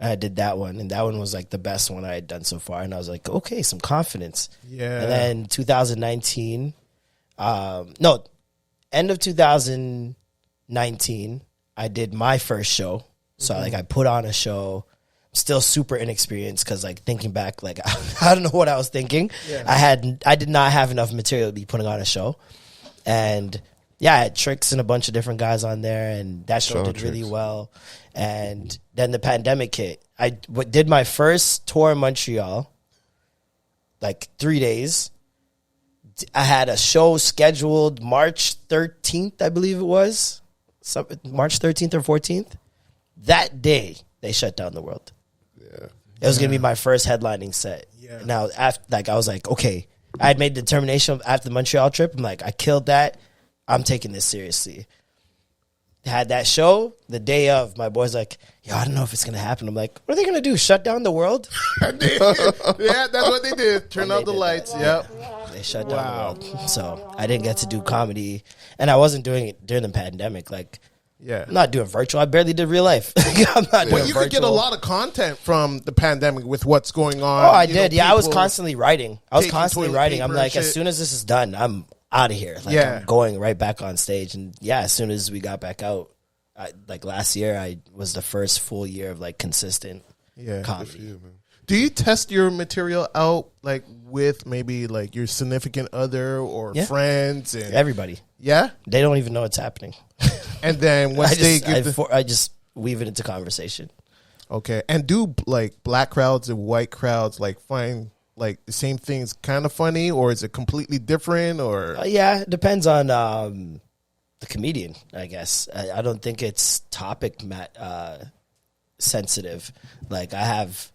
I did that one, and that one was like the best one I had done so far. And I was like, okay, some confidence. Yeah. And then 2019, end of 2019, I did my first show. So like I put on a show. Still super inexperienced because like thinking back, like I don't know what I was thinking. Yeah. I did not have enough material to be putting on a show, and I had Tricks and a bunch of different guys on there, and that show did really well. And then the pandemic hit. I did my first tour in Montreal, like 3 days. I had a show scheduled March 13th, I believe it was. March 13th or 14th. That day, they shut down the world. Yeah. It was going to be my first headlining set. Yeah. Now, after, like, I was like, okay. I had made the determination after the Montreal trip. I'm like, I killed that. I'm taking this seriously. Had that show the day of. My boy's like, yo, I don't know if it's going to happen. I'm like, what are they going to do? Shut down the world? Yeah, that's what they did. Turn out the lights. Yep. They shut down the world. So I didn't get to do comedy. And I wasn't doing it during the pandemic. Like, Yeah. I'm not doing virtual. I barely did real life. I'm not doing You virtual. could get a lot of content from the pandemic with what's going on. Oh, I You know, did. Yeah, I was people constantly writing. I was taking constantly toilet writing. I'm paper and like, as shit. soon as this is done, I'm out of here. Like, Yeah. I'm going right back on stage. And yeah, as soon as we got back out, like last year, I was the first full year of like consistent comedy. Do you test your material out like with maybe like your significant other or friends and Everybody. Yeah? They don't even know it's happening. And then once I just weave it into conversation. Okay. And do like black crowds and white crowds like find like the same things kind of funny, or is it completely different, or Yeah, it depends on the comedian, I guess. I don't think it's topic sensitive. Like, I have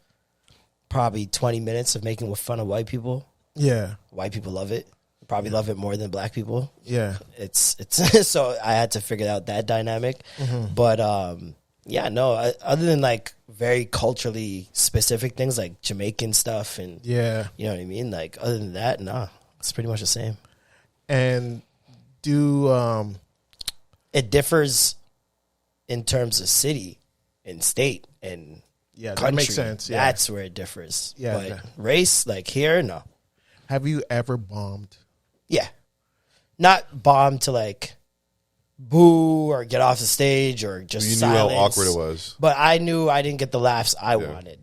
probably 20 minutes of making fun of white people. Yeah. White people love it. Probably love it more than black people. Yeah. It's so I had to figure out that dynamic. But yeah, no, other than like very culturally specific things like Jamaican stuff and Yeah. you know what I mean? Like, other than that, nah, it's pretty much the same. And do It differs in terms of city and state and yeah, country. that makes sense. Yeah. That's where it differs. Yeah, But yeah. race, like here, no. Have you ever bombed? Yeah. Not bomb to like boo or get off the stage or just You knew silence. how awkward it was. But I knew I didn't get the laughs I wanted.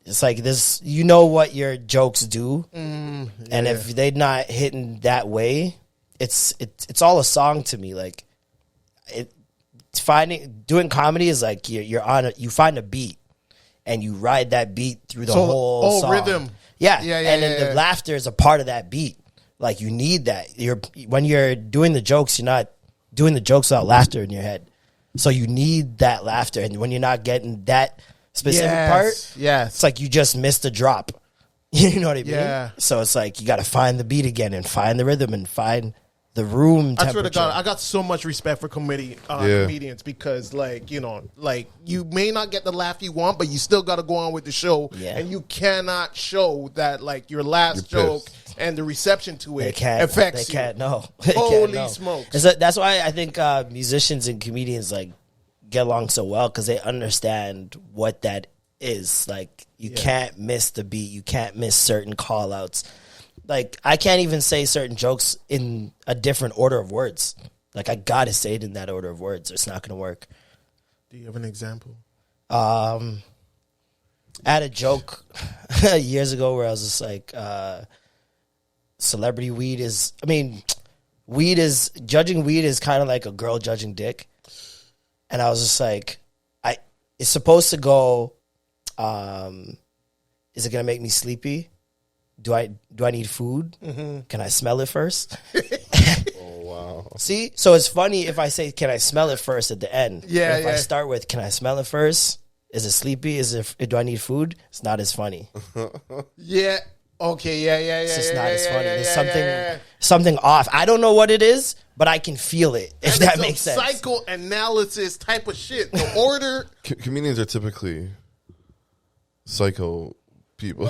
It's like this, you know what your jokes do. And if they're not hitting that way, it's all a song to me. Like, doing comedy is like you find a beat and you ride that beat through the whole song. Rhythm. Yeah. Yeah, And then the laughter is a part of that beat. Like, you need that. When you're doing the jokes, you're not doing the jokes without laughter in your head. So you need that laughter. And when you're not getting that specific part, it's like you just missed a drop. You know what I mean? Yeah. So it's like you got to find the beat again and find the rhythm and find the room I temperature. swear to God, I got so much respect for comedians because, like, you know, like you may not get the laugh you want, but you still got to go on with the show, and you cannot show that like your last joke and the reception to it affects you. Holy smokes! That's why I think musicians and comedians like get along so well, because they understand what that is. Like, you can't miss the beat, you can't miss certain call outs. Like, I can't even say certain jokes in a different order of words. Like, I gotta say it in that order of words, or it's not gonna work. Do you have an example? I had a joke years ago where I was just like, celebrity weed is, judging weed is kind of like a girl judging dick. And I was just like, it's supposed to go, is it gonna make me sleepy? Do I need food? Mm-hmm. Can I smell it first? Oh, wow. See? So it's funny if I say, can I smell it first at the end? Yeah, if I start with, can I smell it first? Is it sleepy? Do I need food? It's not as funny. Yeah. Okay. Yeah. It's just not as funny. There's something off. I don't know what it is, but I can feel it, if that makes sense. Psychoanalysis type of shit. The order. Comedians are typically psycho people.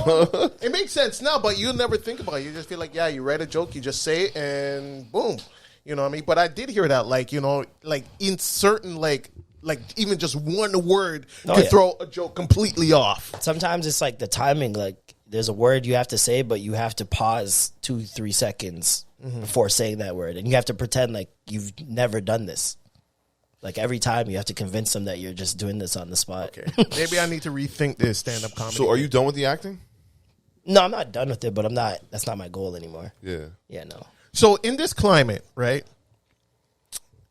It makes sense now, but you never think about it. You just feel like, you write a joke, you just say it, and boom. You know what I mean? But I did hear that, like, you know, like in certain, like even just one word could throw a joke completely off. Sometimes it's like the timing. Like, there's a word you have to say, but you have to pause 2-3 seconds before saying that word. And you have to pretend like you've never done this. Like, every time you have to convince them that you're just doing this on the spot. Okay. Maybe I need to rethink this stand-up comedy. So are you done with the acting? No, I'm not done with it, but that's not my goal anymore. Yeah. Yeah, no. So in this climate, right,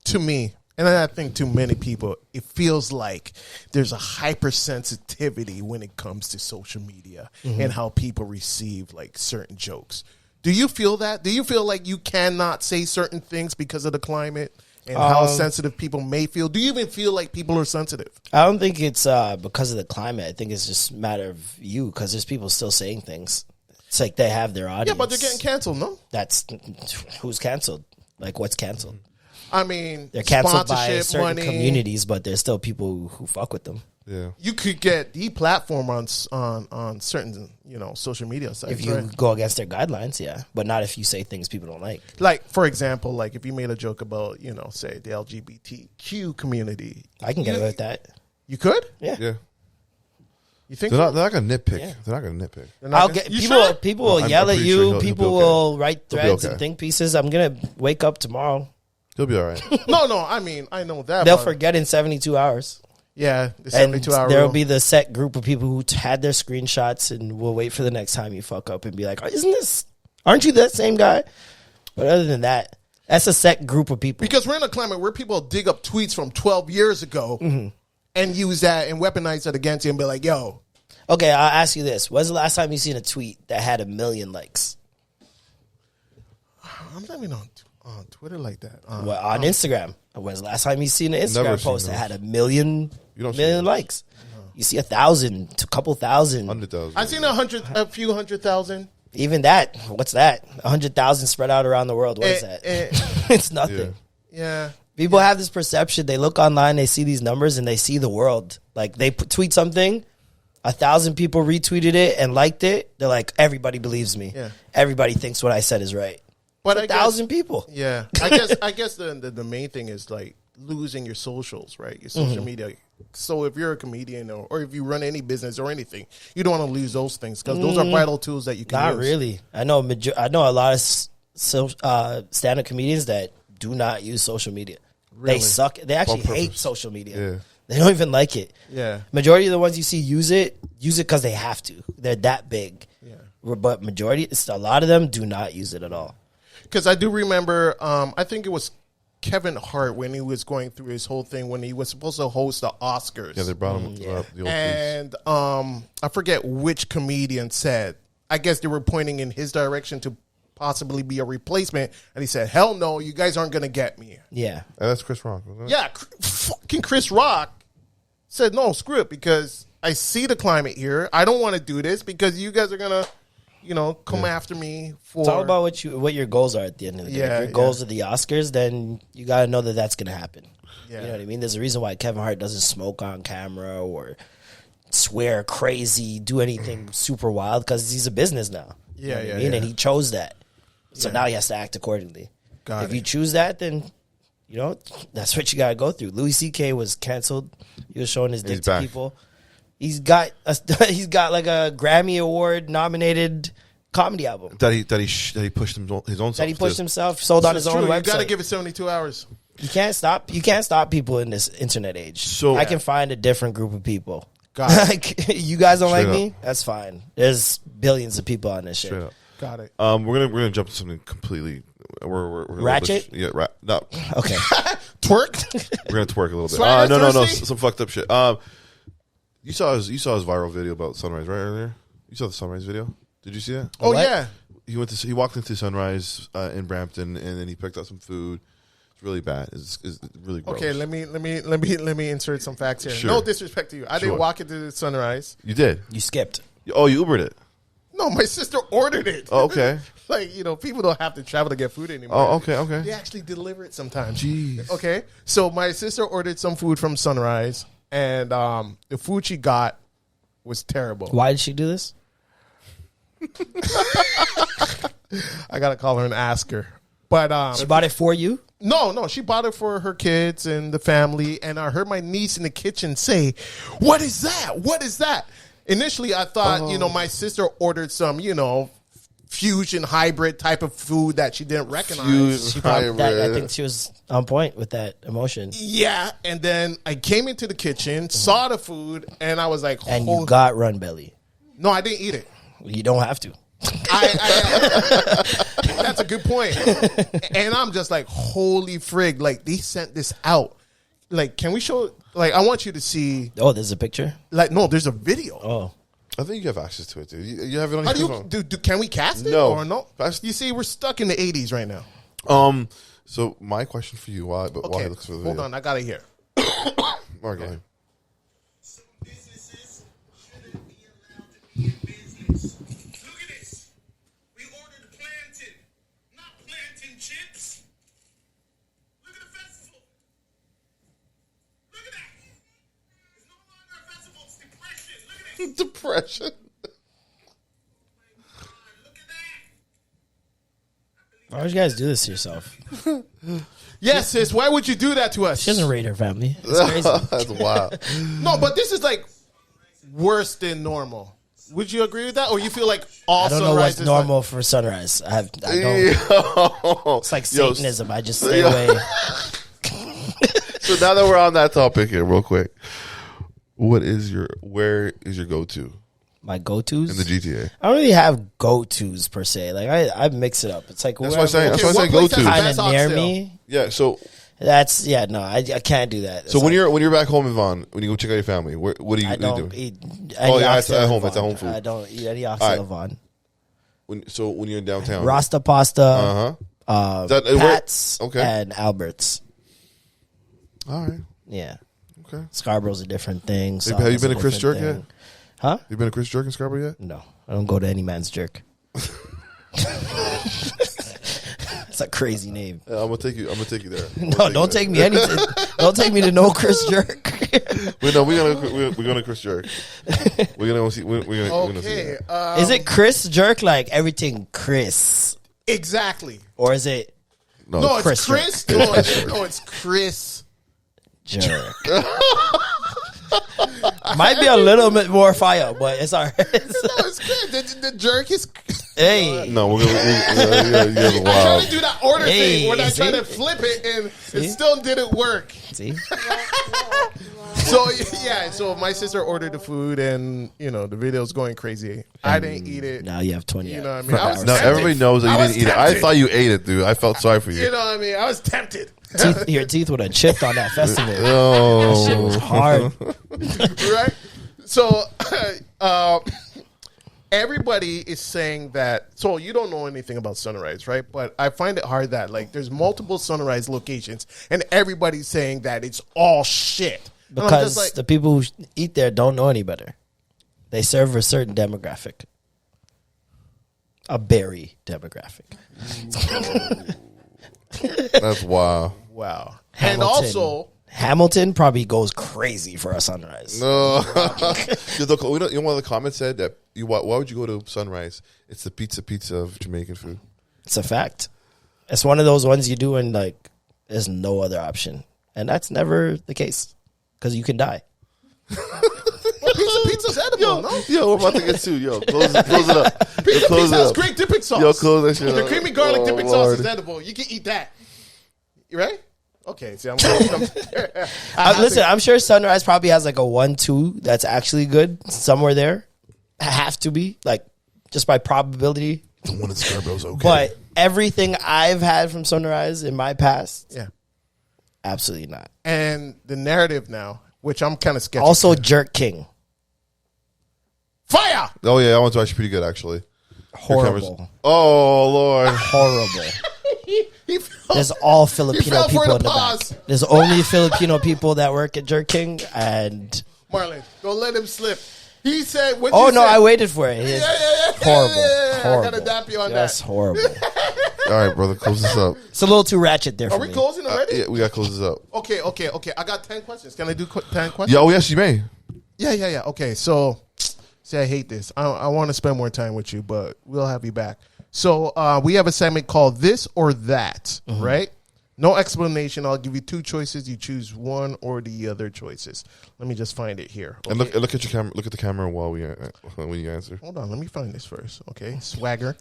to me, and I think to many people, it feels like there's a hypersensitivity when it comes to social media and how people receive, like, certain jokes. Do you feel that? Do you feel like you cannot say certain things because of the climate? And how sensitive people may feel. Do you even feel like people are sensitive? I don't think it's because of the climate. I think it's just a matter of you, because there's people still saying things. It's like they have their audience. Yeah, but they're getting canceled, no? That's who's canceled. Like, what's canceled? I mean, they're canceled by certain communities, but there's still people who fuck with them. Yeah, you could get deplatformed on certain, you know, social media sites if you go against their guidelines. Yeah, but not if you say things people don't like. Like, for example, like if you made a joke about, you know, say the LGBTQ community, I can get away with that. You could? Yeah. You think they're not gonna nitpick? Yeah. They're not gonna nitpick. I'll get people will yell at you. People will write threads and think pieces. I'm gonna wake up tomorrow. He'll be all right. No, I mean, I know that. They'll forget in 72 hours. Yeah, the 72-hour There'll rule. be the set group of people who had their screenshots, and we'll wait for the next time you fuck up and be like, aren't you that same guy? But other than that, that's a set group of people. Because we're in a climate where people dig up tweets from 12 years ago and use that and weaponize it against you and be like, yo. Okay, I'll ask you this. When's the last time you seen a tweet that had 1 million likes? I'm not even on Twitter like that. On Instagram. When's the last time you seen an Instagram post that had 1 million likes? No. You see 1,000 to a couple thousand. 100,000. I've seen a few 100,000. Even that. What's that? 100,000 spread out around the world. What is that? It's nothing. Yeah. People have this perception. They look online, they see these numbers, and they see the world. Like, they tweet something, 1,000 people retweeted it and liked it. They're like, everybody believes me. Yeah. Everybody thinks what I said is right. But 1,000 people. Yeah. I guess the main thing is, like, losing your socials, right? Your social media. So if you're a comedian or if you run any business or anything, you don't want to lose those things because those are vital tools that you can use. Not really. I know a lot of stand-up comedians that do not use social media. Really? They suck. They actually hate social media. Yeah. They don't even like it. Yeah. Majority of the ones you see use it because they have to. They're that big. Yeah. But a lot of them do not use it at all. Because I do remember, I think it was Kevin Hart when he was going through his whole thing when he was supposed to host the Oscars. Yeah, they brought him up. The old and I forget which comedian said, I guess they were pointing in his direction to possibly be a replacement. And he said, hell no, you guys aren't going to get me. Yeah. That's Chris Rock, wasn't it? Yeah, fucking Chris Rock said, no, screw it, because I see the climate here. I don't want to do this because you guys are going to come after me for. Talk about what your goals are at the end of the day. Yeah, if your goals are the Oscars, then you got to know that that's going to happen. Yeah. You know what I mean? There's a reason why Kevin Hart doesn't smoke on camera or swear crazy, do anything super wild, because he's a business now. You know what I mean? And he chose that. So now he has to act accordingly. If you choose that, then, that's what you got to go through. Louis C.K. was canceled. He was showing his dick to people. He's got like a Grammy Award nominated comedy album that he pushed his own self. That he pushed himself, sold on his own website. You got to give it 72 hours. You can't stop people in this internet age. So I can find a different group of people. Got it. You guys don't Straight like up. me? That's fine. There's billions of people on this shit. Straight up. Got it. We're gonna jump to something completely. We're Ratchet? No. Okay. Twerk. We're gonna twerk a little bit. Swagger No, Thursday? some fucked up shit. You saw his viral video about Sunrise right earlier. You saw the Sunrise video. Did you see that? Oh What? yeah. He walked into Sunrise in Brampton, and then he picked up some food. It's really bad. It's really gross. Okay, let me insert some facts here. Sure. No disrespect to you. I Sure. didn't walk into the Sunrise. You did. You skipped. Oh, you Ubered it. No, my sister ordered it. Oh, okay. Like, people don't have to travel to get food anymore. Oh, okay. They actually deliver it sometimes. Jeez. Okay, so my sister ordered some food from Sunrise, and the food she got was terrible. Why did she do this? I gotta call her and ask her. But She bought it for you? no, she bought it for her kids and the family. And I heard my niece in the kitchen say, "What is that? What is that?" Initially, I thought, my sister ordered some, fusion hybrid type of food that she didn't recognize. She probably, I think she was on point with that emotion. Yeah, and then I came into the kitchen, saw the food, and I was like, And you got run belly. No, I didn't eat it. You don't have to. That's a good point. And I'm just like, holy frig, like they sent this out. Like, can we show, like, I want you to see. Oh, there's a picture? Like, no, there's a video. Oh. I think you have access to it, dude. You have it on How your do phone. you, can we cast it No. or no? You see, we're stuck in the 80s right now. So my question for you, why Okay, looks for the hold video. on, I got it here. Mark, go ahead. Some businesses shouldn't be allowed to be in business. Look at this. We ordered plantain, not plantain chips. Look at the festival. Look at that. It's no longer a festival, it's depression. Look at it. Depression. God, look at that. Why would you guys do this to yourself? Yes, sis, why would you do that to us? She doesn't rate her family. It's crazy. That's wild. No, but this is like worse than normal. Would you agree with that? Or you feel like all I don't know Sunrise what's is normal for Sunrise. I don't. It's like Satanism. I just stay away. So now that we're on that topic here, real quick, where is your go-to My go-tos? in the GTA? I don't really have go-tos per se. Like I mix it up. It's like That's what I'm saying. That's Okay, what I say what place go-to. has kind Best of near oxtail? me. Yeah. So I can't do that. so It's when like, you're back home in Vaughan, when you go check out your family, what do you I don't do? eat Oh, any yeah, it's oxtail at in home. It's at Vaughan. home food. I don't eat any All oxtail right. in Vaughan. When you're in downtown, Rasta pasta, Pat's, Pat's, okay. and Albert's. All right. Yeah. Okay. Scarborough's a different thing. Have you Saw's been to Chris different Jerk thing. yet? Huh? You been to Chris Jerk in Scarborough yet? No. I don't go to any man's jerk. It's a crazy name. Yeah, I'm gonna take you there. No, don't take me anything. Don't take me to no Chris Jerk. We're going to Chris Jerk. We're gonna go see. We're gonna see Okay. that. Is it Chris Jerk like everything Chris? Exactly. Or is it No, Chris it's Chris. No, it's Chris. Jerk? Might be a little bit more fire, but it's all right. No, it's Chris. The jerk is. Hey. No, we're gonna. I tried Wow. to do that order Hey, thing when I tried see? to flip it and it still didn't work. See? So yeah, so my sister ordered the food and the video's going crazy. I didn't eat it. Now you have 20 You know what I mean? I was hours. No, tempted. everybody knows that I you was didn't eat it. I tempted. thought you ate it, dude. I felt sorry for You you. know what I mean? I was tempted. Your teeth would have chipped on that festival. That Oh, shit was hard. Right? So everybody is saying that. So you don't know anything about Sunrise, right? But I find it hard that like there's multiple Sunrise locations and everybody's saying that it's all shit. And I'm Because just like, the people who eat there don't know any better. They serve a certain demographic. A berry demographic. That's wild. Wow. And Hamilton. also, Hamilton probably goes crazy for a sunrise. No. You know, one of the comments said that why would you go to Sunrise? It's the pizza of Jamaican food. It's a fact. It's one of those ones you do and like there's no other option. And that's never the case because you can die. pizza's edible, no? Yo, we're about to get sued. Yo, close it up. Pizza Close it has up. great dipping sauce. Yo, close that shit The up. creamy garlic Oh, dipping Lord. sauce is edible. You can eat that. You right? Okay, see, I'm Listen, I'm sure Sunrise probably has like a 1-2 that's actually good somewhere there. Have to be like just by probability. The one in Scarborough's okay. But everything I've had from Sunrise in my past, Yeah. absolutely not. And the narrative now, which I'm kind of sketchy. Also, Jerk King, Fire! Oh yeah, that one's actually pretty good actually. horrible, Oh Lord. horrible. He fell, There's all he Filipino fell for people the in the pause. back. There's only Filipino people that work at Jerk King, and Marlon, don't let him slip. He said, what oh you no, said? I waited for it. It's horrible, I horrible. gotta dap you on That's that. horrible. All right, brother, close this up. It's a little too ratchet there Are for we me. closing already? Yeah, we gotta close this up. Okay. I got 10 questions. Can I do 10 questions? Yeah, oh yes, you may. Yeah. Okay, so, see, I hate this. I want to spend more time with you, but we'll have you back. So, we have a segment called This or That, right? No explanation. I'll give you 2 choices. You choose one or the other choices. Let me just find it here. And okay? look at your camera. Look at the camera while when you answer. Hold on. Let me find this first. Okay. Swagger.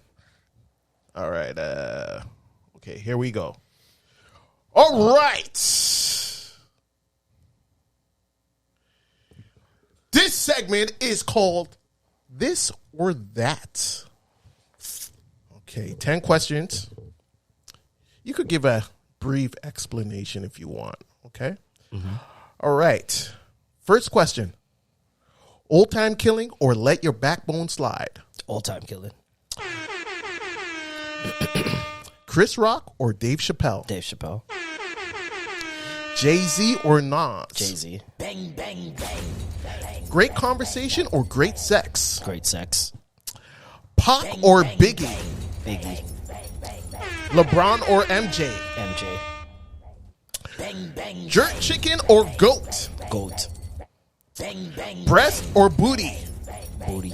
All right. Okay. Here we go. All right. This segment is called This or That. Okay. 10 questions. You could give a brief explanation if you want. Okay. All right. First question. Old time killing or let your backbone slide? Old time killing. Chris Rock or Dave Chappelle? Dave Chappelle. Jay-Z or Nas? Jay-Z. Great conversation or great sex? Great sex. Pac or Biggie? Biggie. LeBron or MJ? MJ. Jerk chicken or goat? Goat. Breast or booty? Booty.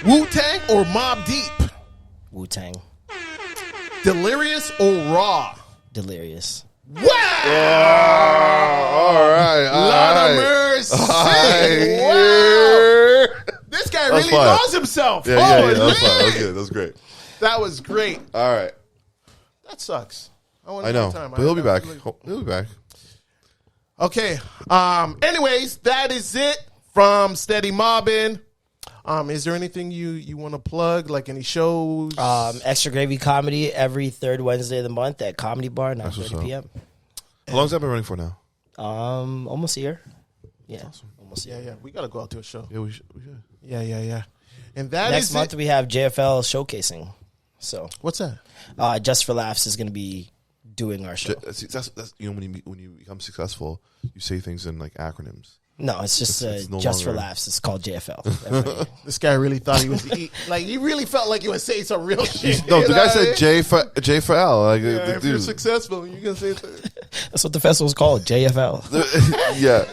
Wu-Tang or Mobb Deep? Wu-Tang. Delirious or Raw? Delirious. Wow! All right. Lord of mercy! Right. Wow! This guy That's really fire. knows himself. Yeah, Holy! that was fine. That was good. That was great. That was great. All right. That sucks. I know, but he'll be back. He'll be back. Okay. Anyways, that is it from Steady Mobbin. Is there anything you want to plug, like any shows? Extra Gravy Comedy every third Wednesday of the month at Comedy Bar, 9:30 p.m. How long's that been running for now? Almost a year. Yeah, almost a year. Yeah. We gotta go out to a show. Yeah, we should. Yeah. And that Next is month it. we have JFL showcasing. So What's that? Just for Laughs is going to be doing our show. That's you know when you become successful, you say things in like acronyms. No, it's just It's no Just for longer- Laughs. It's called JFL. This guy really thought he was he really felt like he was saying some real shit. No, You the know guy what I mean? said J for L. Like Yeah, the if you're dude. successful, you can say that. That's what the festival's called, JFL. Yeah,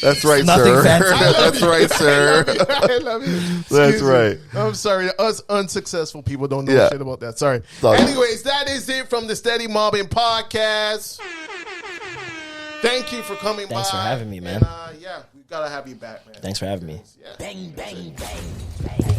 that's right, Nothing sir. fancy. That's right, sir. I love you. That's Excuse me. right. I'm sorry. Us unsuccessful people don't know Yeah. shit about that. Sorry. Sorry. Anyways, that is it from the Steady Mobbin Podcast. Thank you for coming by. Thanks for having me, man. And, yeah, we gotta have you back, man. Thanks for having me. Yeah. Bang, bang, bang.